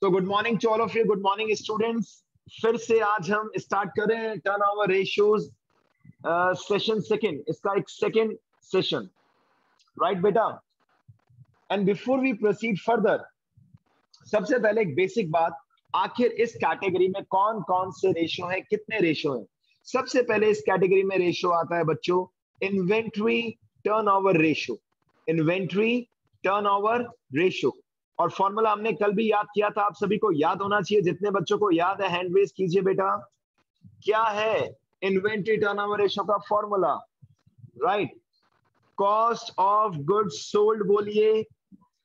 तो good morning to all of you, good morning students. फिर से आज हम स्टार्ट कर रहे हैं टर्नओवर रेशियोज सेशन सेकंड, इसका एक सेकंड सेशन, राइट बेटा। And before we proceed further, सबसे पहले एक बेसिक बात, आखिर इस कैटेगरी में कौन कौन से रेशियो हैं, कितने रेशियो हैं। सबसे पहले इस कैटेगरी में रेशियो आता है बच्चों inventory turnover ratio, inventory turnover ratio. और फॉर्मूला हमने कल भी याद किया था, आप सभी को याद होना चाहिए। जितने बच्चों को याद है हैंड रेज कीजिए बेटा। क्या है इन्वेंट्री टर्नओवर रेशियो का formula? Right, cost of goods sold बोलिए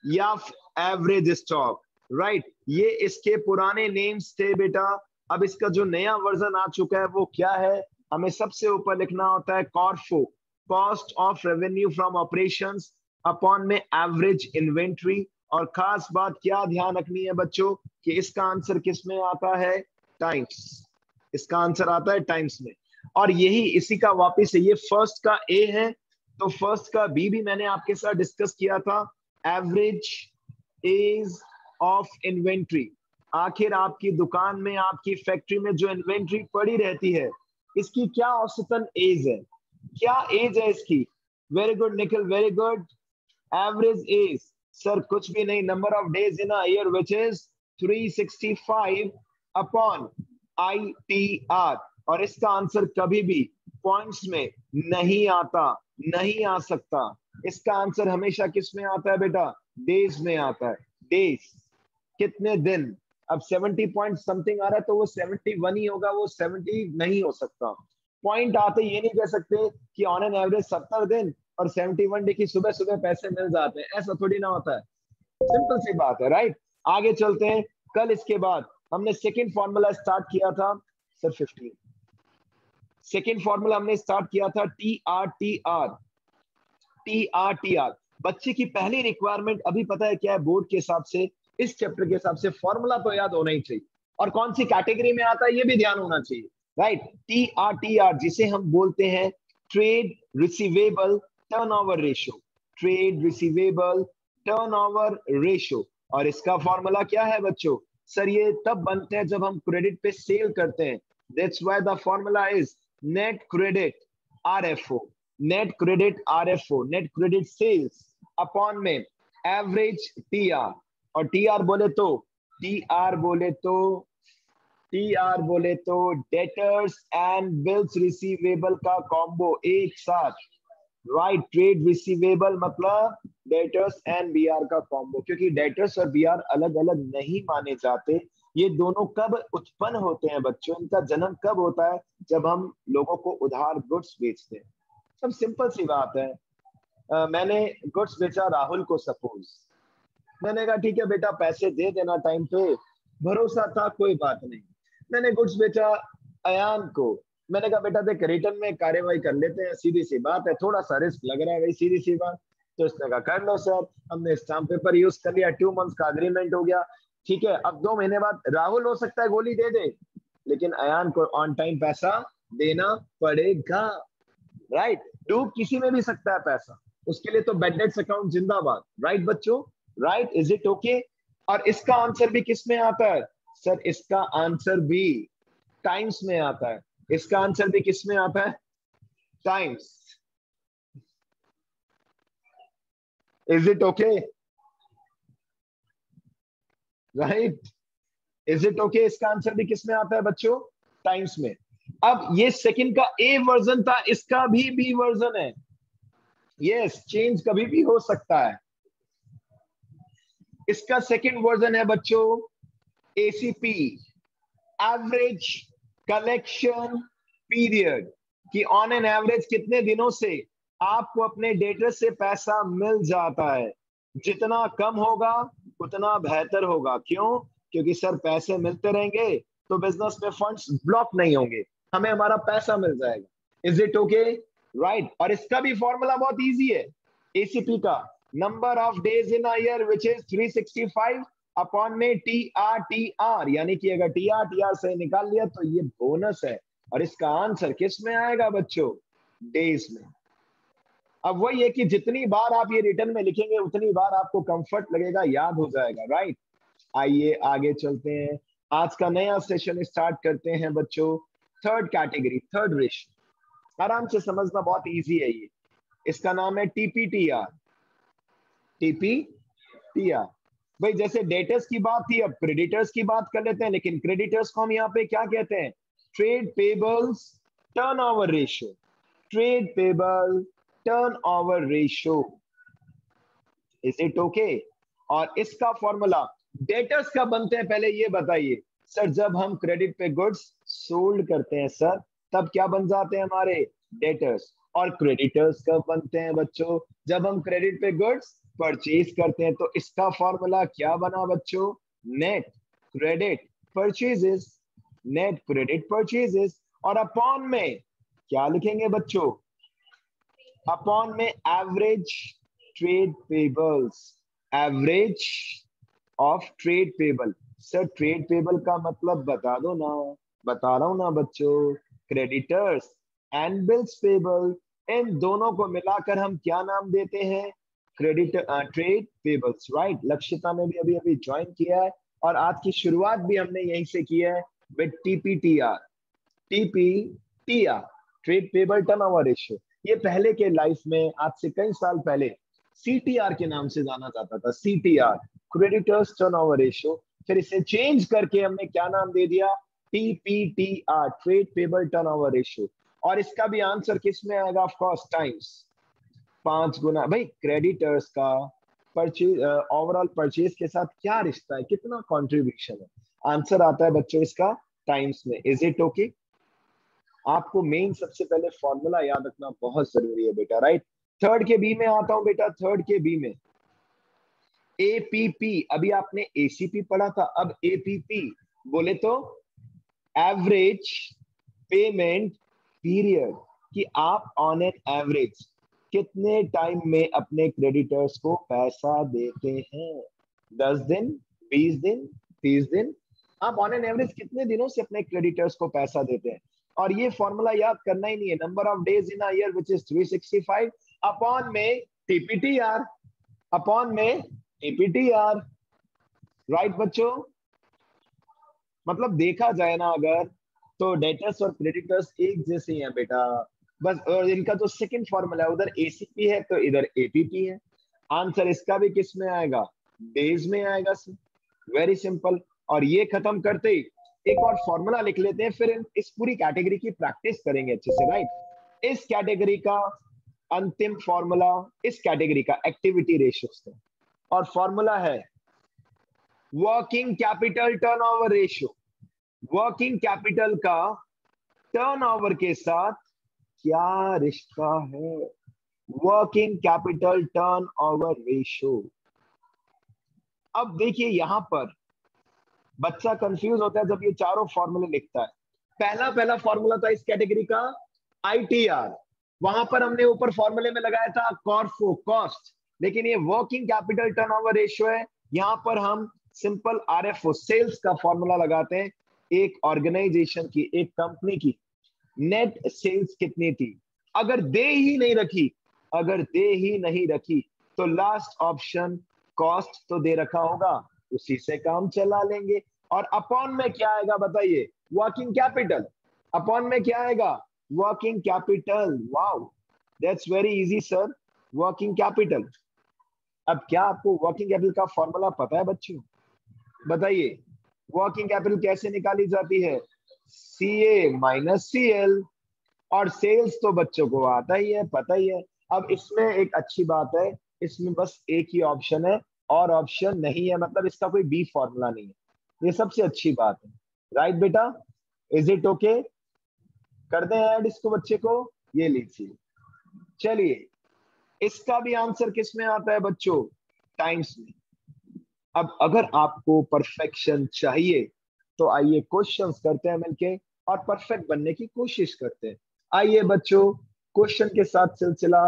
या एवरेज स्टॉक। राइट, ये इसके पुराने नेम्स थे बेटा। अब इसका जो नया वर्जन आ चुका है वो क्या है? हमें सबसे ऊपर लिखना होता है CORFO, cost of revenue from operations upon में एवरेज इन्वेंट्री। और खास बात क्या ध्यान रखनी है बच्चों कि इसका आंसर किस में आता है? टाइम्स। इसका आंसर आता है टाइम्स में। और यही इसी का वापिस है, ये फर्स्ट का ए है तो फर्स्ट का बी भी मैंने आपके साथ डिस्कस किया था। एवरेज एज ऑफ इन्वेंट्री, आखिर आपकी दुकान में, आपकी फैक्ट्री में जो इन्वेंट्री पड़ी रहती है, इसकी क्या औसतन एज है? क्या एज है इसकी? Very good Nikhil, very good. Average age sir कुछ भी नहीं, number of days in a year which is 365 upon ITR। और इसका आंसर कभी भी पॉइंट्स में नहीं आता, नहीं आ सकता। इसका आंसर हमेशा किस में आता है बेटा? डेज में आता है। डेज, कितने दिन। अब 70 पॉइंट समथिंग आ रहा है तो वो 71 ही होगा, वो 70 नहीं हो सकता। पॉइंट आते ये नहीं कह सकते कि ऑन एन एवरेज 70 दिन और 71 डे की सुबह सुबह पैसे मिल जाते हैं, ऐसा थोड़ी ना होता है। सिंपल सी बात है, राइट। आगे चलते हैं। कल इसके बाद हमने सेकंड फॉर्मूला स्टार्ट किया था सर 15। सेकंड फॉर्मूला हमने स्टार्ट किया था TRTR। TRTR बच्चे की पहली रिक्वायरमेंट अभी पता है क्या है? बोर्ड के हिसाब से, इस चैप्टर के हिसाब से फॉर्मूला तो याद होना ही चाहिए और कौन सी कैटेगरी में आता है ये भी ध्यान होना चाहिए, राइट। TRTR जिसे हम बोलते हैं trade receivable turnover ratio, trade receivable turnover ratio. और इसका फॉर्मूला क्या है बच्चों? सर ये तब बनते हैं जब हम क्रेडिट पे सेल करते हैं। That's why the formula is net credit RFO, net credit RFO, net credit sales upon में एवरेज TR। और TR बोले तो डेटर्स एंड बिल्स रिसीवेबल का कॉम्बो एक साथ, राइट। ट्रेड रिसीवेबल मतलब डेटर्स एंड BR का कॉम्बो, क्योंकि डेटर्स और BR अलग अलग नहीं माने जाते। ये दोनों कब उत्पन्न होते हैं बच्चों? इनका जन्म कब होता है? जब हम लोगों को उधार गुड्स बेचते हैं। सब सिंपल सी बात है। मैंने गुड्स बेचा राहुल को, सपोज मैंने कहा ठीक है बेटा पैसे दे देना टाइम पे, भरोसा था कोई बात नहीं। मैंने गुड्स बेचा अयान को, मैंने कहा बेटा देख रिटर्न में कार्यवाही कर लेते हैं, सीधी सी बात है, थोड़ा सा रिस्क लग रहा है भाई, सीधी सी बात। तो उसने कहा कर लो सर, हमने स्टाम्प पेपर यूज कर लिया, 2 मंथ्स का अग्रीमेंट हो गया। ठीक है, अब 2 महीने बाद राहुल हो सकता है गोली दे दे, लेकिन अयान को ऑन टाइम पैसा देना पड़ेगा, राइट। डूब किसी में भी सकता है पैसा, उसके लिए तो बेड डेट्स अकाउंट जिंदाबाद, राइट बच्चों, राइट। Is it okay? और इसका आंसर भी किस में आता है? सर इसका आंसर भी टाइम्स में आता है। इसका आंसर भी किस में आता है? Times. Is it okay? Right, is it okay? इसका आंसर भी किस में आता है बच्चों? टाइम्स में। अब ये सेकंड का ए वर्जन था, इसका भी बी वर्जन है। यस, चेंज कभी भी हो सकता है। इसका सेकंड वर्जन है बच्चों ACP, एवरेज कलेक्शन पीरियड, कि ऑन एन एवरेज कितने दिनों से आपको अपने डेटर से पैसा मिल जाता है। जितना कम होगा उतना बेहतर होगा। क्यों? क्योंकि सर पैसे मिलते रहेंगे तो बिजनेस में फंड्स ब्लॉक नहीं होंगे, हमें हमारा पैसा मिल जाएगा। Is it okay? राइट। और इसका भी फॉर्मूला बहुत इजी है। ACP का number of days in a year which is 365 upon में TRTR, यानी कि अगर TRTR से निकाल लिया तो ये बोनस है। और इसका आंसर किस में आएगा बच्चों? डेज में। अब वही है कि जितनी बार आप ये रिटर्न में लिखेंगे उतनी बार आपको कंफर्ट लगेगा, याद हो जाएगा, राइट। आइए आगे चलते हैं, आज का नया सेशन स्टार्ट करते हैं बच्चों। थर्ड कैटेगरी, थर्ड रेशियो, आराम से समझना, बहुत इजी है ये। इसका नाम है टीपीटीआर। टीपीटीआर भाई, जैसे डेटर्स की बात थी, अब क्रेडिटर्स की बात कर लेते हैं। लेकिन क्रेडिटर्स को हम यहाँ पे क्या कहते हैं? Trade payables turnover ratio. Trade payable turnover ratio, is it okay? और इसका फॉर्मूला डेटर्स का बनते हैं, पहले ये बताइए सर। जब हम क्रेडिट पे गुड्स सोल्ड करते हैं सर, तब क्या बन जाते हैं हमारे? डेटर्स। और क्रेडिटर्स कब बनते हैं बच्चों? जब हम क्रेडिट पे गुड्स परचेज करते हैं। तो इसका फॉर्मूला क्या बना बच्चों? Net credit purchases. Net credit purchases. और अपॉन में क्या लिखेंगे बच्चों? अपॉन में average trade payables. Average of trade payable. Sir trade payable का मतलब बता दो ना। बता रहा हूं ना बच्चों, क्रेडिटर्स एंड बिल्स पेबल, इन दोनों को मिलाकर हम क्या नाम देते हैं? Credit trade payables, right. Lakshita ने भी अभी अभी ज्वाइन किया है, और आज की शुरुआत भी हमने यहीं से की है with TPTR. TPTR, trade payable turnover ratio. ये पहले के लाइफ में, आज से कई साल पहले, सीटीआर के नाम से जाना जाता था। CTR, creditors turnover ratio. फिर इसे चेंज करके हमने क्या नाम दे दिया? टीपीटीआर, ट्रेड पेबल टर्नओवर रेशियो। और इसका भी आंसर किस में आएगा? ऑफ कोर्स टाइम्स, 5 गुना। भाई क्रेडिटर्स का परचेज, ओवरऑल परचेज के साथ क्या रिश्ता है, कितना कंट्रीब्यूशन है? आंसर आता है बच्चों इसका टाइम्स में। Is it okay? आपको मेन सबसे पहले फॉर्मूला याद रखना बहुत जरूरी है बेटा, राइट। थर्ड के बी में आता हूं बेटा। थर्ड के बी में एपीपी, अभी आपने एसीपी पढ़ा था, अब एपीपी बोले तो एवरेज पेमेंट पीरियड, कि आप ऑन एन एवरेज कितने टाइम में अपने क्रेडिटर्स को पैसा देते हैं? 10 दिन, 20 दिन, 30 दिन? आप ऑन एन एवरेज कितने दिनों से अपने क्रेडिटर्स को पैसा देते हैं? और ये फॉर्मूला याद करना ही नहीं है। Number of days in a year which is 365 upon में टीपीटीआर, अपॉन में टीपीटीआर, राइट बच्चों। मतलब देखा जाए ना अगर, तो डेटर्स और क्रेडिटर्स एक जैसे ही हैं बेटा, बस। और इनका जो सेकंड फॉर्मूला है, उधर एसीपी है तो इधर एपीपी है। आंसर इसका भी किस में आएगा? डेज में आएगा सर। Very simple. और ये खत्म करते ही एक और फॉर्मूला लिख लेते हैं, फिर इस पूरी कैटेगरी की प्रैक्टिस करेंगे अच्छे से, राइट। इस कैटेगरी का अंतिम फॉर्मूला, इस कैटेगरी का एक्टिविटी रेशियो से, और फॉर्मूला है working capital turnover ratio. Working capital का टर्नओवर के साथ क्या रिश्ता है? Working capital turnover ratio. अब देखिए यहां पर बच्चा कंफ्यूज होता है जब ये चारों फॉर्मूले लिखता है। पहला पहला फॉर्मूला था इस कैटेगरी का आईटीआर, वहां पर हमने ऊपर फॉर्मूले में लगाया था कॉर्फो, कॉस्ट। लेकिन ये वर्किंग कैपिटल टर्नओवर रेशियो है, यहां पर हम सिंपल आरएफओ, सेल्स का फॉर्मूला लगाते हैं। एक ऑर्गेनाइजेशन की, एक कंपनी की नेट सेल्स कितनी थी? अगर दे ही नहीं रखी, अगर दे ही नहीं रखी, तो लास्ट ऑप्शन कॉस्ट तो दे रखा होगा, उसी से काम चला लेंगे। और अपॉन में क्या आएगा बताइए? Working capital. अपॉन में क्या आएगा? Working capital. Wow, that's very easy sir, working capital. अब क्या आपको वर्किंग कैपिटल का फॉर्मूला पता है बच्चों? बताइए, वर्किंग कैपिटल कैसे निकाली जाती है? CA minus CL. और सेल्स तो बच्चों को आता ही है, पता ही है। अब इसमें एक अच्छी बात है, इसमें बस एक ही ऑप्शन है और ऑप्शन नहीं है, मतलब इसका कोई बी फॉर्मूला नहीं है। ये सबसे अच्छी बात है, राइट बेटा। Is it okay? कर दें ऐड इसको बच्चे को? ये लीजिए, चलिए। इसका भी आंसर किस में आता है बच्चों? टाइम्स में। अब अगर आपको परफेक्शन चाहिए, तो आइए क्वेश्चंस करते हैं मिलके, और परफेक्ट बनने की कोशिश करते हैं। आइए बच्चों, क्वेश्चन के साथ सिलसिला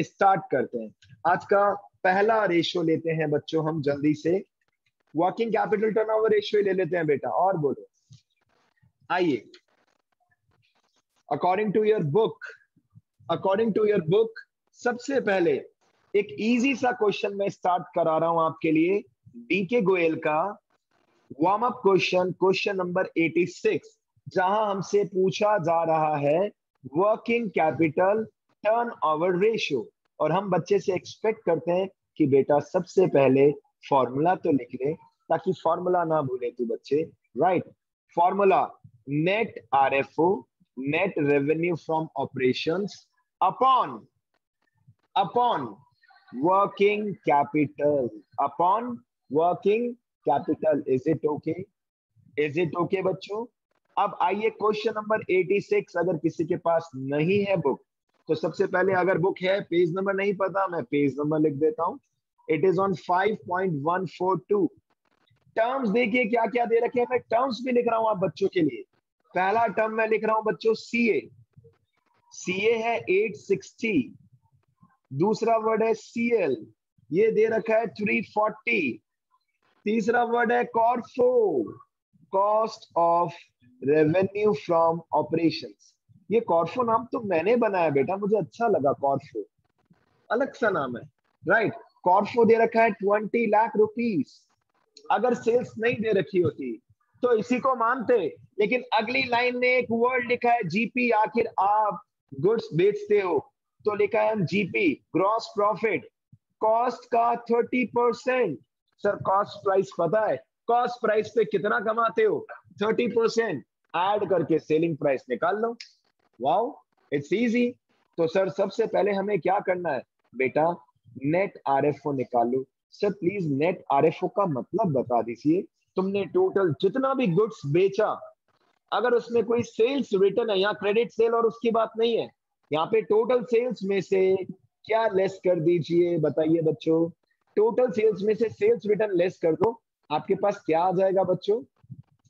स्टार्ट करते हैं। आज का पहला रेशियो लेते हैं बच्चों हम जल्दी से। वर्किंग कैपिटल टर्नओवर रेशियो ले लेते हैं बेटा, और बोलो। आइए, according to your book, according to your book, सबसे पहले एक इजी सा क्वेश्चन मैं स्टार्ट करा रहा हूं आपके लिए, डी के गोयल का। Warm up question, question number 86, जहां हमसे पूछा जा रहा है वर्किंग कैपिटल टर्नओवर रेशियो, और हम बच्चे से एक्सपेक्ट करते हैं कि बेटा सबसे पहले फॉर्मूला तो लिख ले, ताकि फॉर्मूला ना भूले तू बच्चे। Right, formula net RFO, net revenue from operations upon upon working capital, upon working capital. Is it okay? Is it okay बच्चों? अब आइए क्वेश्चन नंबर 86, अगर किसी के पास नहीं है बुक तो सबसे पहले, अगर बुक है, पेज नंबर नहीं पता, मैं पेज नंबर लिख देता हूं। It is on 5.142। टर्म्स देखिए क्या क्या दे रखे हैं, मैं टर्म्स भी लिख रहा हूं आप बच्चों के लिए। पहला टर्म मैं लिख रहा हूं बच्चों सीए, सीए है 860। दूसरा वर्ड है सीएल, ये दे रखा है 340। तीसरा वर्ड है CORFO, cost of revenue from operations. ये कॉर्फो नाम तो मैंने बनाया बेटा, मुझे अच्छा लगा कॉर्फो, अलग सा नाम है। राइट, कॉर्फो दे रखा है 20 लाख रुपीस। अगर सेल्स नहीं दे रखी होती तो इसी को मानते, लेकिन अगली लाइन में एक वर्ड लिखा है जीपी। आखिर आप गुड्स बेचते हो तो लिखा है जीपी, ग्रॉस प्रॉफिट। कॉस्ट का 30%। सर कॉस्ट प्राइस पता है, कॉस्ट प्राइस पे कितना कमाते हो? 30%। ऐड करके सेलिंग प्राइस निकाल लो। Wow, it's easy. तो सर सबसे पहले हमें क्या करना है बेटा? नेट आरएफओ निकालो। सर प्लीज नेट आरएफओ का मतलब बता दीजिए। तुमने टोटल जितना भी गुड्स बेचा, अगर उसमें कोई सेल्स रिटर्न है, यहाँ क्रेडिट सेल और उसकी बात नहीं है, यहाँ पे टोटल सेल्स में से क्या लेस कर दीजिए, बताइए बच्चों। टोटल सेल्स में से सेल्स रिटर्न लेस कर दो, आपके पास क्या आ जाएगा बच्चों?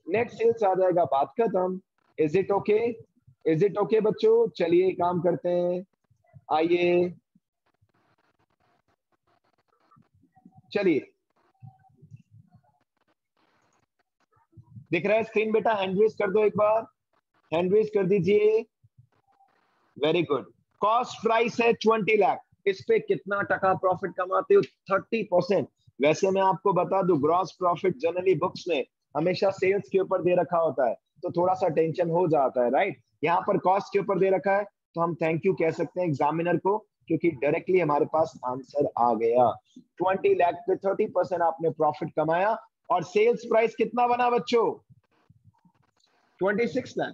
नेट सेल्स आ जाएगा, बात खत्म। Is it okay? Is it okay बच्चों? चलिए काम करते हैं, आइए चलिए। दिख रहा है स्क्रीन बेटा? हैंड रेज कर दो एक बार, हैंड रेज कर दीजिए। Very good. कॉस्ट प्राइस है 20 लाख, इस पे कितना टका प्रॉफिट कमाते हो? 30%। वैसे मैं आपको बता दूं, ग्रॉस प्रॉफिट जनरली बुक्स में हमेशा सेल्स के ऊपर दे रखा होता है, तो थोड़ा सा टेंशन हो जाता है। राइट, यहाँ पर कॉस्ट के ऊपर दे रखा है, तो हम थैंक यू कह सकते हैं एग्जामिनर को, क्योंकि डायरेक्टली हमारे पास आंसर आ गया। 20 लाख पे 30% आपने प्रॉफिट कमाया, और सेल्स प्राइस कितना बना बच्चों? 26 लाख।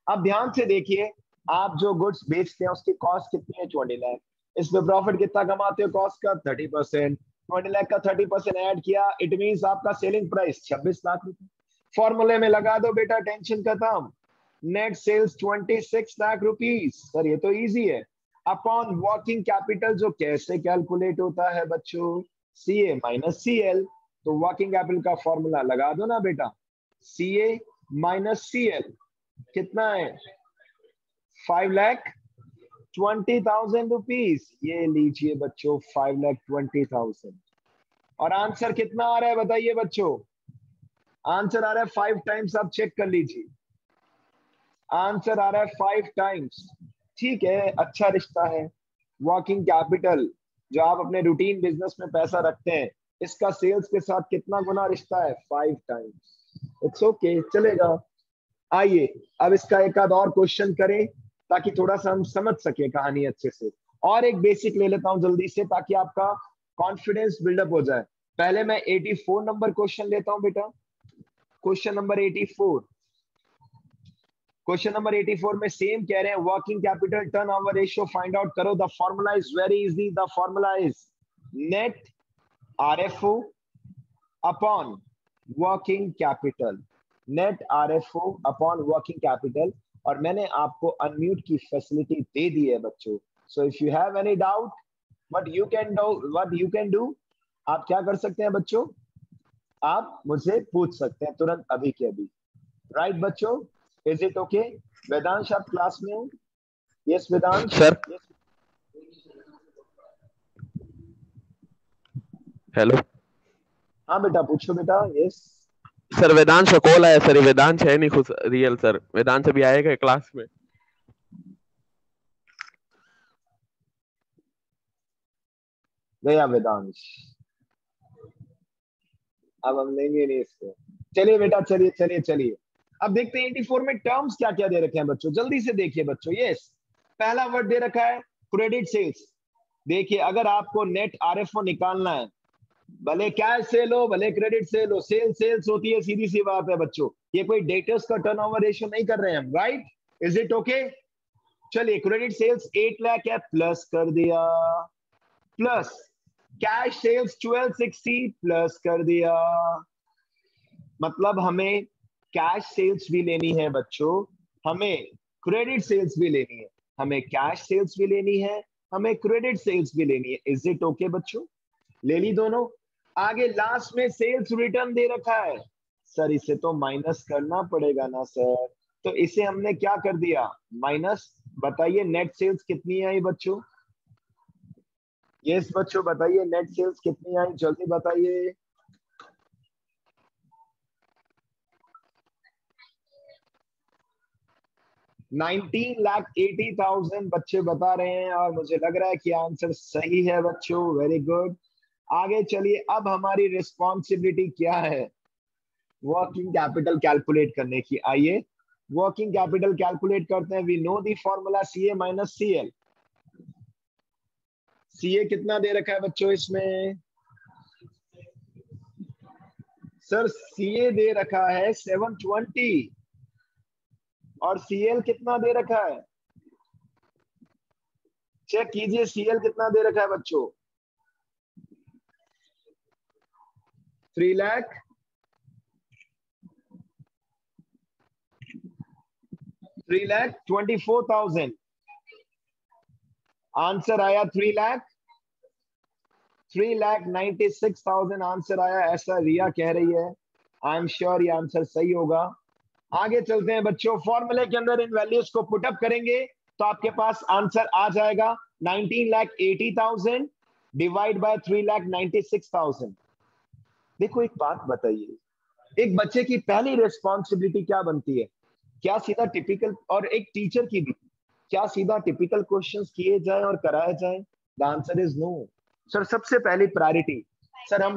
अब ध्यान से देखिए, आप जो गुड्स बेचते हैं उसकी कॉस्ट कितनी है? 20 लाख। इस पे प्रॉफिट कितना कमाते हो? कॉस्ट का 30%। 20 लाख का 30% ऐड किया, इट मींस आपका सेलिंग प्राइस 26 लाख रुपए। फॉर्मूले में लगा दो बेटा, टेंशन खत्म। Net sales 26 lakh rupees. Sir ये तो इजी है। अपॉन वर्किंग कैपिटल, जो कैसे कैलकुलेट होता है बच्चों? CA minus CL. तो वर्किंग कैपिटल का फॉर्मूला लगा दो ना बेटा, सीए माइनस सीएल। कितना है? 5,20,000 रुपीज। ये लीजिए बच्चों, 5,20,000। और आंसर कितना आ रहा है बताइए बच्चों? आंसर आ रहा है 5 टाइम्स, आप चेक कर लीजिए। आंसर आ रहा है 5 टाइम्स। ठीक है, अच्छा रिश्ता है। वर्किंग कैपिटल जो आप अपने रूटीन बिजनेस में पैसा रखते हैं, इसका सेल्स के साथ कितना गुना रिश्ता है? 5 टाइम्स। इट्स ओके, चलेगा। आइए अब इसका एक आध और क्वेश्चन करें, ताकि थोड़ा सा हम समझ सके कहानी अच्छे से। और एक बेसिक ले लेता हूं जल्दी से, ताकि आपका कॉन्फिडेंस बिल्डअप हो जाए। पहले मैं 84 नंबर क्वेश्चन लेता हूं बेटा। Question number 84। क्वेश्चन नंबर 84 में सेम कह रहे हैं, working capital turnover ratio find out करो। The formula is very easy. The formula is net RFO upon working capital. Net RFO upon working capital. और मैंने आपको अनम्यूट की फैसिलिटी दे दी है बच्चों। So if you have any doubt, what you can do, आप क्या कर सकते हैं बच्चों? आप मुझसे पूछ सकते हैं तुरंत, अभी के अभी। राइट बच्चों, इज इट ओके? वेदांश आप क्लास में हो? यस वेदांश। सर। हेलो। हाँ बेटा पूछो बेटा। यस। सर वेदांश का कॉल आया सर, ये वेदांश है नहीं खुद रियल सर, वेदांश अभी आएगा क्लास में। गया वेदांश, अब हम लेंगे नहीं इसको। चलिए बेटा, चलिए चलिए चलिए, अब देखते हैं 84 में टर्म्स क्या क्या दे रखे हैं बच्चों, जल्दी से देखिए बच्चों। यस, पहला वर्ड दे रखा है क्रेडिट सेल्स। देखिए, अगर आपको नेट आरएफओ निकालना है, भले कैश सेल हो भले क्रेडिट सेल हो, सेल सेल्स होती है, सीधी सी बात है बच्चों। ये कोई डेटर्स का टर्नओवर रेशियो नहीं कर रहे हैं हम, राइट? Is it okay? चलिए, क्रेडिट सेल्स 8 लाख है, प्लस कर दिया, प्लस कैश सेल्स 1260 प्लस कर दिया। मतलब हमें कैश सेल्स भी लेनी है बच्चों, हमें क्रेडिट सेल्स भी लेनी है, हमें कैश सेल्स भी लेनी है, हमें क्रेडिट सेल्स भी लेनी है। इज इट ओके बच्चों? ले ली दोनों। आगे लास्ट में सेल्स रिटर्न दे रखा है, सर इसे तो माइनस करना पड़ेगा ना सर, तो इसे हमने क्या कर दिया, माइनस। बताइए नेट सेल्स कितनी आई बच्चों? यस बच्चों बताइए, नेट सेल्स कितनी आई, जल्दी बताइए। 19,80,000 बच्चे बता रहे हैं, और मुझे लग रहा है कि आंसर सही है बच्चों, वेरी गुड। आगे चलिए, अब हमारी रिस्पॉन्सिबिलिटी क्या है, वर्किंग कैपिटल कैलकुलेट करने की। आइए वर्किंग कैपिटल कैलकुलेट करते हैं। We know the formula CA minus CL। CA कितना दे रखा है बच्चों इसमें? सर CA दे रखा है 720, और CL कितना दे रखा है? चेक कीजिए CL कितना दे रखा है बच्चों? 3 लाख 3,24,000। आंसर आया 3,96,000 आंसर आया, ऐसा रिया कह रही है। आई एम श्योर ये आंसर सही होगा। आगे चलते हैं बच्चों, फॉर्मूले के अंदर इन वैल्यूज को पुटअप करेंगे तो आपके पास आंसर आ जाएगा 19,80,000 डिवाइड बाय 3,96,000। देखो एक बात बताइए, एक बच्चे की पहली रिस्पॉन्सिबिलिटी क्या बनती है? क्या सीधा टिपिकल, और एक टीचर की भी, क्या सीधा टिपिकल क्वेश्चंस किए जाए और कराए जाए? The answer is no sir. सबसे पहली प्रायोरिटी सर, हम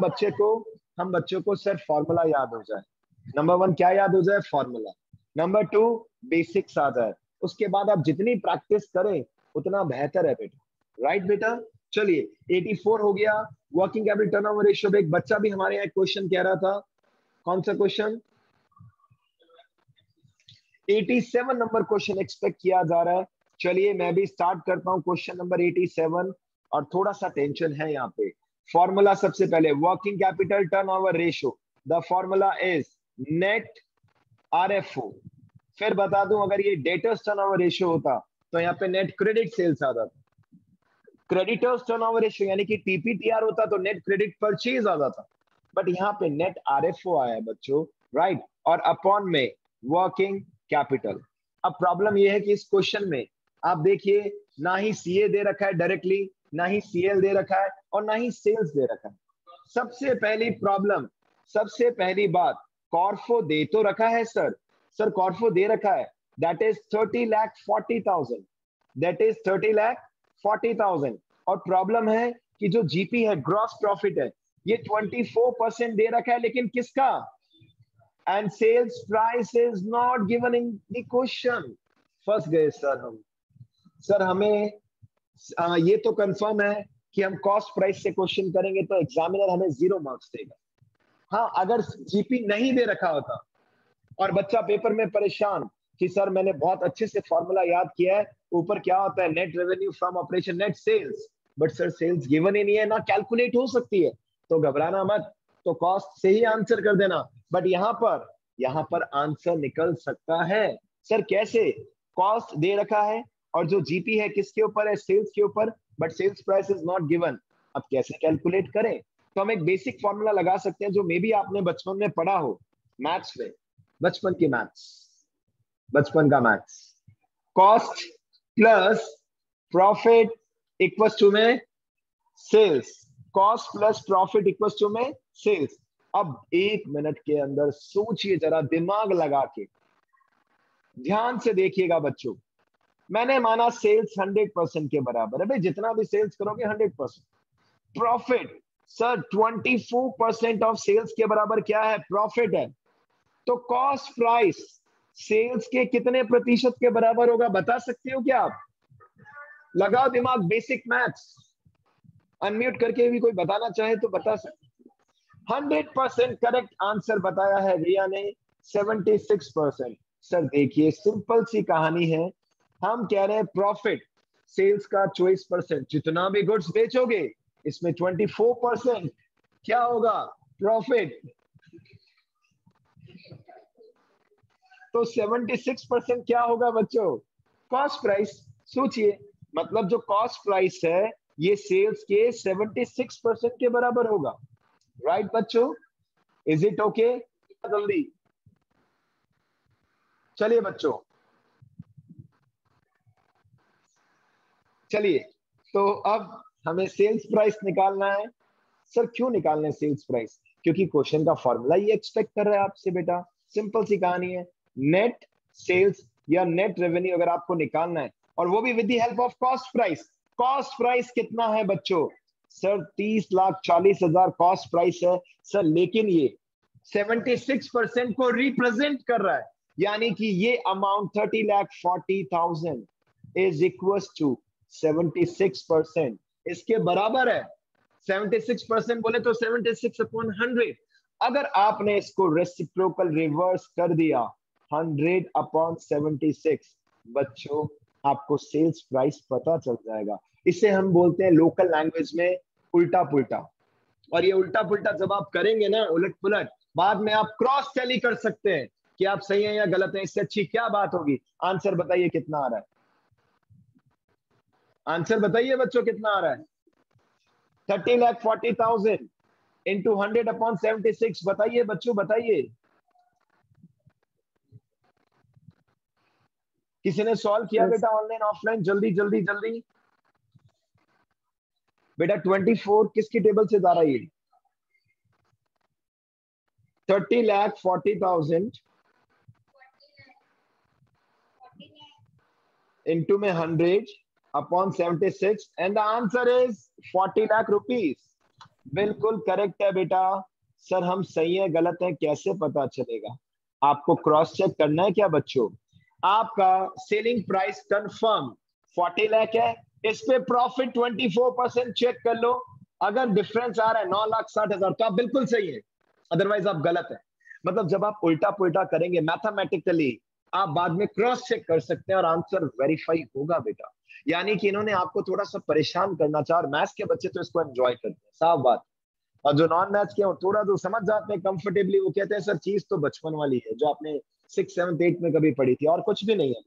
बच्चों को सर फॉर्मूला याद हो जाए। नंबर 1 क्या याद हो जाए? फॉर्मूला। नंबर 2 बेसिक्स आ जाए। उसके बाद आप जितनी प्रैक्टिस करें उतना बेहतर है बेटा, राइट बेटा? चलिए 84 हो गया। वर्किंग कैपिटल टर्नओवर रेशियो, एक बच्चा भी हमारे यहाँ क्वेश्चन कह रहा था, कौन सा क्वेश्चन? 87 नंबर क्वेश्चन एक्सपेक्ट किया जा रहा है। चलिए मैं भी स्टार्ट करता हूं क्वेश्चन नंबर 87, और थोड़ा सा टेंशन है यहाँ पे। फॉर्मूला सबसे पहले, working capital turnover ratio, the formula is net RFO. फिर बता दूं, अगर ये डेटर्स टर्नओवर रेशियो होता तो यहाँ पे नेट क्रेडिट सेल्स आता था। क्रेडिटर्स टर्नओवर रेशियो यानी कि टीपीटीआर होता तो नेट क्रेडिट परचेज आता था, बट यहाँ पे नेट आरएफओ आया है बच्चों, राइट? और अपॉन में वर्किंग कैपिटल। अब प्रॉब्लम यह है कि इस क्वेश्चन में आप देखिए, ना ही सीए दे रखा है डायरेक्टली, ना ही सीएल दे रखा है, और ना ही सेल्स दे रखा है। सबसे पहली प्रॉब्लम, सबसे पहली बात, कॉर्फो दे तो रखा है सर कॉर्फो दे रखा है, दैट इज 30,40,000, दैट इज 30,40,000। और प्रॉब्लम है कि जो जीपी है, ग्रॉस प्रॉफिट है, ये 24% दे रखा है, लेकिन किसका? and sales price is not given in the question। फंस गए सर हम। सर हमें ये तो कंफर्म है कि हम कॉस्ट प्राइस से क्वेश्चन करेंगे तो एग्जामिनर हमें 0 मार्क्स देगा। हाँ, अगर जीपी नहीं दे रखा होता और बच्चा पेपर में परेशान कि सर मैंने बहुत अच्छे से फॉर्मूला याद किया है, ऊपर क्या होता है, net revenue from operation, net sales, but sir sales given ही नहीं है, ना कैलकुलेट हो सकती है, तो घबराना मत, तो कॉस्ट से ही आंसर कर देना। बट यहाँ पर आंसर निकल सकता है। सर कैसे? कॉस्ट दे रखा है और जो जीपी है किसके ऊपर है? सेल्स के ऊपर, but sales price is not given. अब कैसे कैलकुलेट करें? तो हम एक बेसिक फॉर्मूला लगा सकते हैं जो मे बी आपने बचपन में पढ़ा हो मैथ्स में, बचपन की मैथ्स, बचपन का maths. Cost plus profit equals to में sales, cost plus profit equals to में सेल्स। अब 1 मिनट के अंदर सोचिए जरा, दिमाग लगा के ध्यान से देखिएगा बच्चों। मैंने माना सेल्स 100% के बराबर है, भाई जितना भी सेल्स करोगे 100%। प्रॉफिट सर 24% ऑफ सेल्स के बराबर क्या है? प्रॉफिट है। तो कॉस्ट प्राइस सेल्स के कितने प्रतिशत के बराबर होगा, बता सकते हो क्या आप? लगाओ दिमाग, बेसिक मैथ्स। अनम्यूट करके भी कोई बताना चाहे तो बता सकते। 100% करेक्ट आंसर बताया है रिया ने, 76%। सर देखिए सिंपल सी कहानी है, हम कह रहे हैं प्रॉफिट सेल्स का 24%, जितना भी गुड्स बेचोगे इसमें 24% क्या होगा, प्रॉफिट। तो 76% क्या होगा बच्चों, कॉस्ट प्राइस। सोचिए, मतलब जो कॉस्ट प्राइस है ये सेल्स के 76% के बराबर होगा। राइट बच्चों, इज इट ओके? जल्दी चलिए बच्चों, चलिए। तो अब हमें सेल्स प्राइस निकालना है। सर क्यों निकालना है सेल्स प्राइस? क्योंकि क्वेश्चन का फॉर्मूला ये एक्सपेक्ट कर रहा है आपसे बेटा। सिंपल सी कहानी है, नेट सेल्स या नेट रेवेन्यू अगर आपको निकालना है, और वो भी with the help of cost price. Cost price कितना है बच्चों? सर 30,40,000 कॉस्ट प्राइस है सर, लेकिन ये 76% को रिप्रेजेंट कर रहा है, यानी कि ये अमाउंट 30,40,000 इज इक्वल टू 76%, इसके बराबर है। 76% बोले तो 76/100। अगर आपने इसको रेसिप्रोकल रिवर्स कर दिया 100/76, बच्चों आपको सेल्स प्राइस पता चल जाएगा। इसे हम बोलते हैं लोकल लैंग्वेज में उल्टा पुल्टा। और ये उल्टा पुल्टा जब आप करेंगे ना, उलट पुलट, बाद में आप क्रॉस टैली कर सकते हैं कि आप सही हैं या गलत हैं। इससे अच्छी क्या बात होगी? आंसर बताइए कितना आ रहा है, आंसर बताइए बच्चों कितना आ रहा है? 30,40,000 इंटू 100/76। बताइए बच्चों बताइए, किसी ने सॉल्व किया बेटा ऑनलाइन ऑफलाइन? जल्दी जल्दी जल्दी बेटा। 24 किसकी टेबल से जा रहा है? 30,40,000 इंटू में 100/76 and the answer is 40 lakh rupees. बिल्कुल करेक्ट है बेटा। सर हम सही है गलत है कैसे पता चलेगा? आपको क्रॉस चेक करना है क्या बच्चों? आपका सेलिंग प्राइस कंफर्म 40 लाख है, इस पे प्रॉफिट 24% चेक कर लो। अगर डिफरेंस आ रहा है 9,60,000 तो आप बिल्कुल सही है, अदरवाइज आप गलत है। मतलब जब आप उल्टा पुल्टा करेंगे मैथमेटिकली, आप बाद में क्रॉस चेक कर सकते हैं और आंसर वेरीफाई होगा बेटा। यानी कि इन्होंने आपको थोड़ा सा परेशान करना चाहा, और मैथ्स के बच्चे तो इसको एंजॉय करते हैं, साफ बात। और जो नॉन मैथ्स के थोड़ा जो समझ जाते हैं कंफर्टेबली, वो कहते हैं सर चीज तो बचपन वाली है जो आपने 6, 7, 8 में कभी पढ़ी थी, और कुछ भी नहीं है।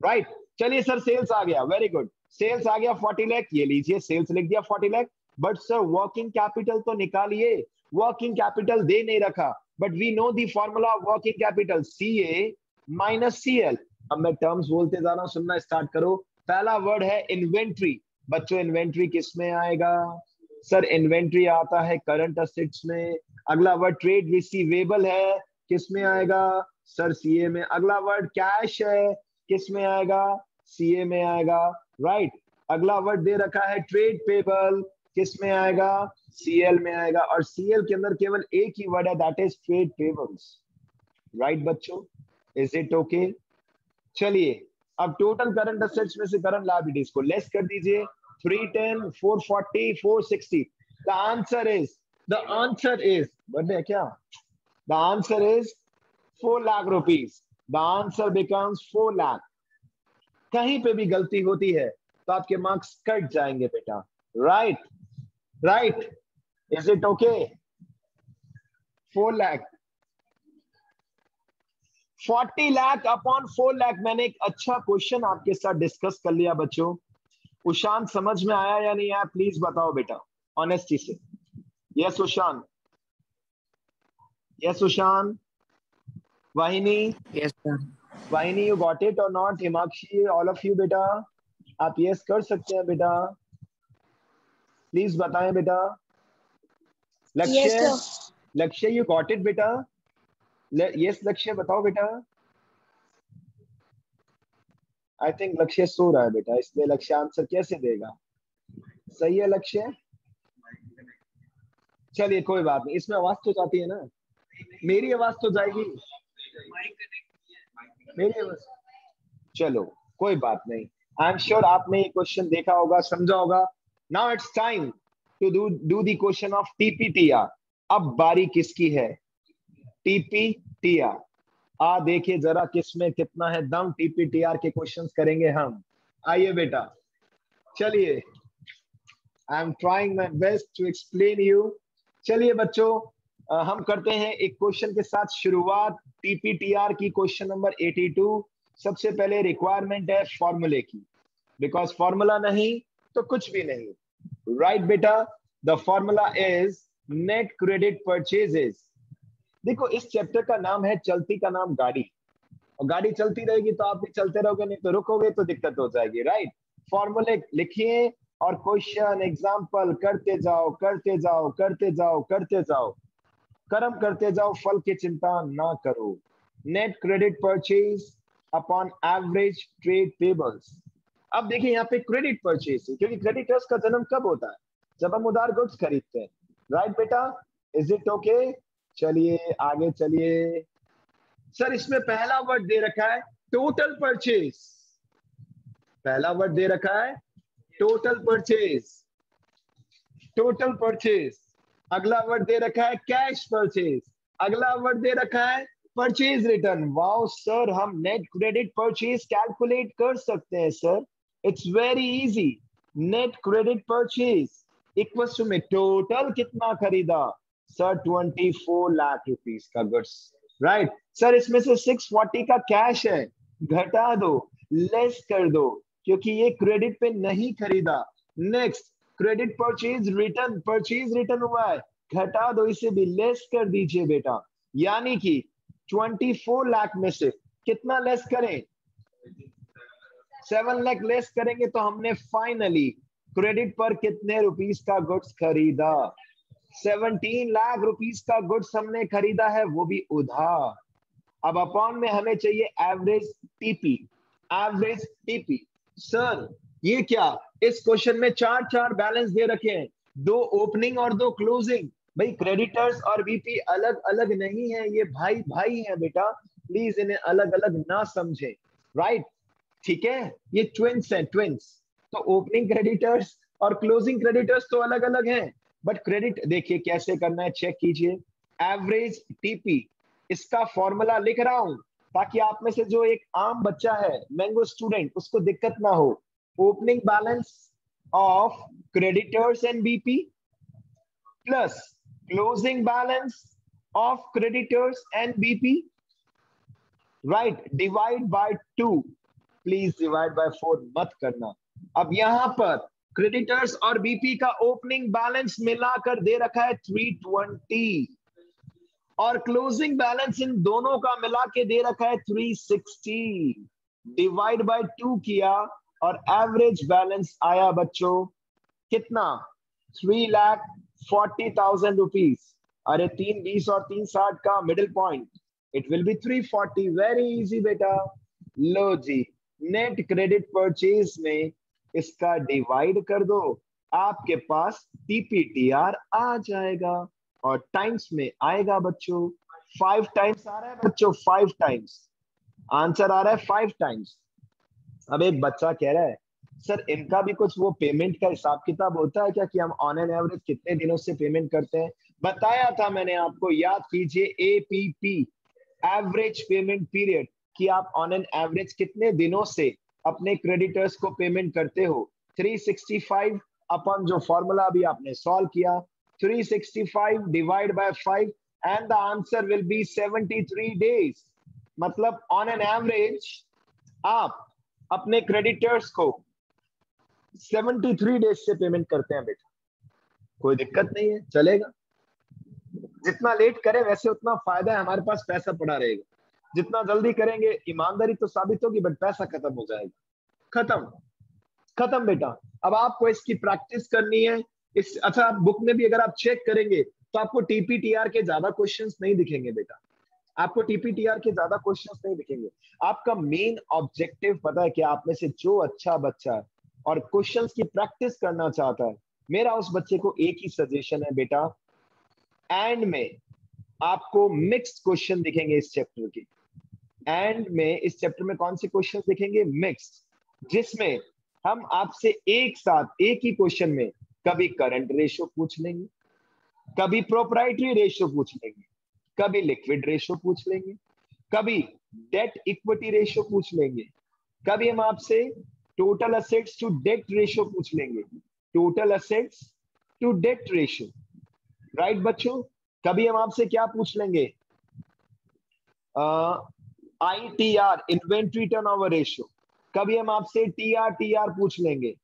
राइट, चलिए सर सेल्स आ गया, वेरी गुड। सेल्स आ गया 40 लाख, ये लीजिए सेल्स लिख दिया 40 lakh. But sir working capital तो निकालिए। वर्किंग कैपिटल दे नहीं रखा, but we know the formula of working capital, CA minus CL। अब मैं टर्म्स बोलते जा रहा हूं, सुनना स्टार्ट करो। पहला वर्ड है इन्वेंट्री। बच्चों इन्वेंट्री किस में आएगा? सर इन्वेंट्री आता है करंट असेट्स में। अगला वर्ड ट्रेड रिसीवेबल है, किस में आएगा? सर CA में। अगला वर्ड कैश है, किस में आएगा? CA में आएगा। राइट, अगला वर्ड दे रखा है ट्रेड पेबल, किस में आएगा? CL में आएगा। और CL के अंदर केवल एक ही वर्ड है, that is trade payables. Right बच्चों, इज इट ओके? चलिए अब टोटल करंट असेट्स में से करंट लायबिलिटीज को लेस कर दीजिए। 310, 440, 460। द आंसर इज बर्थडे क्या? The answer is 4 lakh rupees. The answer becomes 4 lakh. कहीं पे भी गलती होती है तो आपके मार्क्स कट जाएंगे बेटा। Right right, is it okay? 4 lakh, 40 lakh upon 4 lakh. मैंने एक अच्छा क्वेश्चन आपके साथ डिस्कस कर लिया बच्चों। उशांत समझ में आया या नहीं आया प्लीज बताओ बेटा, ऑनेस्टी से। Yes Ushant, yes Ushant. Vahini, yes sir. Vahini you got it और not? Himakshi, all of you बेटा, आप यस कर सकते हैं बेटा, प्लीज बताएं बेटा। लक्ष्य, लक्ष्य यू गॉट इट बेटा? यस लक्ष्य बताओ बेटा। आई थिंक लक्ष्य सो रहा है बेटा, इसलिए लक्ष्य आंसर कैसे देगा? सही है लक्ष्य? चलिए कोई बात नहीं, इसमें आवाज तो जाती है ना, मेरी आवाज तो जाएगी। मेरे चलो कोई बात नहीं, आई एम श्योर आपने ये क्वेश्चन देखा होगा, समझा होगा। Now it's time to do the question of TPTR. अब बारी किसकी है? टीपीटीआर। देखिए जरा किसमें कितना है दम। टीपीटीआर के क्वेश्चंस करेंगे हम। आइए बेटा, चलिए, I am trying my best to explain you. चलिए बच्चों, हम करते हैं एक क्वेश्चन के साथ शुरुआत। टीपीटीआर की क्वेश्चन नंबर 82। सबसे पहले रिक्वायरमेंट है फॉर्मूले की, बिकॉज फॉर्मूला नहीं तो कुछ भी नहीं। राइट बेटा, the formula is net credit purchases. देखो इस चैप्टर का नाम है चलती का नाम गाड़ी, और गाड़ी चलती रहेगी तो आप भी चलते रहोगे, नहीं तो रुकोगे तो दिक्कत हो जाएगी। राइट, फॉर्मूले लिखिए और क्वेश्चन एग्जाम्पल करते जाओ करते जाओ करते जाओ करते जाओ, कर्म करते जाओ, फल की चिंता ना करो। Net credit purchase upon average trade payables. अब देखिए यहाँ पे क्रेडिट परचेज है, क्योंकि क्रेडिटर्स का जन्म कब होता है? जब हम उधार गुड्स खरीदते हैं। राइट बेटा, इज इट ओके? चलिए आगे चलिए। सर इसमें पहला वर्ड दे रखा है टोटल परचेज। पहला वर्ड दे रखा है टोटल परचेज, टोटल परचेज। अगला वर्ड दे रखा है कैश परचेज। अगला वर्ड दे रखा है परचेज रिटर्न। वाओ सर, हम नेट क्रेडिट परचेज कैलकुलेट कर सकते हैं sir. It's very easy. Net credit purchase equals to में टोटल कितना खरीदा सर? 24 लाख रुपीस का गुड्स। राइट सर, इसमें से 640 का कैश है, घटा दो, लेस कर दो, क्योंकि ये क्रेडिट पे नहीं खरीदा। Next, credit purchase return, purchase return हुआ है, घटा दो, इसे भी लेस कर दीजिए बेटा। यानी कि 24 लाख में से कितना लेस करें? 7 लाख लेस करेंगे तो हमने फाइनली क्रेडिट पर कितने रुपीस का गुड्स खरीदा? 17 लाख रुपीस का गुड्स हमने खरीदा है, वो भी उधार। अब अपॉन में हमें चाहिए average TP. Average TP sir ये क्या? इस क्वेश्चन में चार चार बैलेंस दे रखे हैं, 2 ओपनिंग और 2 क्लोजिंग। भाई क्रेडिटर्स और बीपी अलग अलग नहीं है, ये भाई भाई है बेटा, प्लीज इन्हें अलग अलग ना समझे। राइट, ठीक है, ये ट्विंस हैं, ट्विंस। तो ओपनिंग क्रेडिटर्स और क्लोजिंग क्रेडिटर्स तो अलग अलग हैं, बट क्रेडिट देखिए कैसे करना है, चेक कीजिए। एवरेज टीपी, इसका फॉर्मूला लिख रहा हूं ताकि आप में से जो एक आम बच्चा है, मैंगो स्टूडेंट, उसको दिक्कत ना हो। Opening balance of creditors and BP plus closing balance of creditors and BP, right, divide by 2। Please divide by 4 मत करना। अब यहां पर क्रेडिटर्स और बीपी का ओपनिंग बैलेंस मिलाकर दे रखा है 320, और क्लोजिंग बैलेंस इन दोनों का मिला के दे रखा है 360। डिवाइड बाय 2 किया और एवरेज बैलेंस आया बच्चों कितना? 3,40,000 रुपीज। अरे 320 और 360 का middle point, it will be 340। Very easy बेटा। लो जी, नेट क्रेडिट परचेज में इसका डिवाइड कर दो, आपके पास टीपीटीआर आ जाएगा, और टाइम्स में आएगा बच्चों 5 टाइम्स आ रहा है बच्चों, 5 टाइम्स आंसर आ रहा है, 5 टाइम्स। अब एक बच्चा कह रहा है सर इनका भी कुछ वो पेमेंट का हिसाब किताब होता है क्या, कि हम ऑन एन एवरेज कितने दिनों से पेमेंट करते हैं? बताया था मैंने आपको, याद कीजिए, एपीपी, एवरेज पेमेंट पीरियड, कि आप ऑन एन एवरेज कितने दिनों से अपने क्रेडिटर्स को पेमेंट करते हो। 365 अपन जो फॉर्मूला अभी आपने सॉल्व किया, 365 divide by 5 and the answer will be 73 days. मतलब ऑन एन एवरेज आप अपने क्रेडिटर्स को 73 डेज से पेमेंट करते हैं बेटा। कोई दिक्कत नहीं है, चलेगा। जितना लेट करें वैसे उतना फायदा है, हमारे पास पैसा पड़ा रहेगा। जितना जल्दी करेंगे ईमानदारी तो साबित होगी, बट पैसा खत्म हो जाएगा। खत्म, खत्म बेटा। अब आपको इसकी प्रैक्टिस करनी है। इस अच्छा, आप बुक में भी अगर आप चेक करेंगे तो आपको टीपीटीआर के ज्यादा क्वेश्चंस नहीं दिखेंगे बेटा, आपको टीपीटीआर के ज्यादा क्वेश्चंस नहीं दिखेंगे। आपका मेन ऑब्जेक्टिव पता है कि आप में से जो अच्छा बच्चा है और क्वेश्चंस की प्रैक्टिस करना चाहता है, मेरा उस बच्चे को एक ही सजेशन है बेटा, एंड में आपको मिक्स्ड क्वेश्चन दिखेंगे इस चैप्टर के। एंड में इस चैप्टर में कौन से क्वेश्चन देखेंगे? मिक्स, जिसमें हम आपसे एक साथ एक ही क्वेश्चन में कभी करंट रेशियो पूछ लेंगे, कभी प्रोप्राइटरी रेशियो पूछ लेंगे, कभी लिक्विड रेशियो पूछ लेंगे, कभी डेट इक्विटी रेशियो पूछ लेंगे, कभी हम आपसे total assets to debt ratio पूछ लेंगे, total assets to debt ratio, right बच्चों। कभी हम आपसे क्या पूछ लेंगे? ITR, इन्वेंट्री टर्नओवर रेशियो, कभी हम आपसे TR पूछ लेंगे,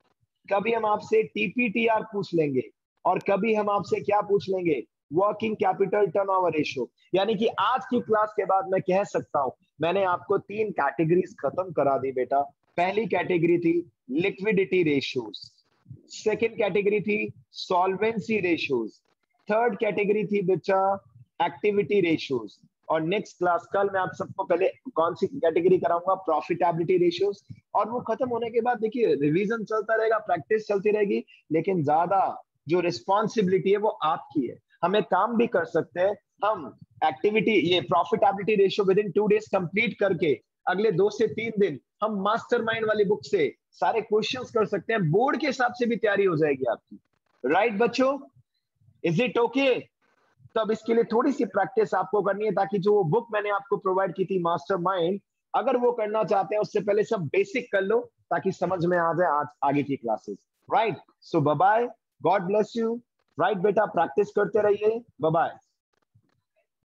कभी हम आपसे TPTR पूछ लेंगे, और कभी हम आपसे क्या पूछ लेंगे? Working capital turnover ratio. यानी कि आज की क्लास के बाद मैं कह सकता हूं मैंने आपको 3 कैटेगरीज खत्म करा दी बेटा। पहली कैटेगरी थी लिक्विडिटी रेशियोज, सेकेंड कैटेगरी थी सॉल्वेंसी रेशियोज, थर्ड कैटेगरी थी बच्चा एक्टिविटी रेशियोज, और नेक्स्ट क्लास कल मैं आप सबको पहले कौन सी कैटेगरी कराऊंगा? Profitability ratios. और वो खत्म होने के बाद देखिए रिवीजन चलता रहेगा, प्रैक्टिस चलती रहेगी, लेकिन ज्यादा जो रिस्पॉन्सिबिलिटी है वो आपकी है। हम एक काम भी कर सकते हैं, हम एक्टिविटी ये profitability ratio with in 2 days complete करके अगले 2 से 3 दिन हम मास्टरमाइंड वाली बुक से सारे क्वेश्चंस कर सकते हैं, बोर्ड के हिसाब से भी तैयारी हो जाएगी आपकी, राइट बच्चों? Is it okay? तो अब इसके लिए थोड़ी सी प्रैक्टिस आपको करनी है, ताकि जो बुक मैंने आपको प्रोवाइड की थी मास्टरमाइंड, अगर वो करना चाहते हैं उससे पहले सब बेसिक कर लो, ताकि समझ में आ जाए आज आगे की classes, right? So bye bye, God bless you, right बेटा, प्रैक्टिस करते रहिए, बाय बाय।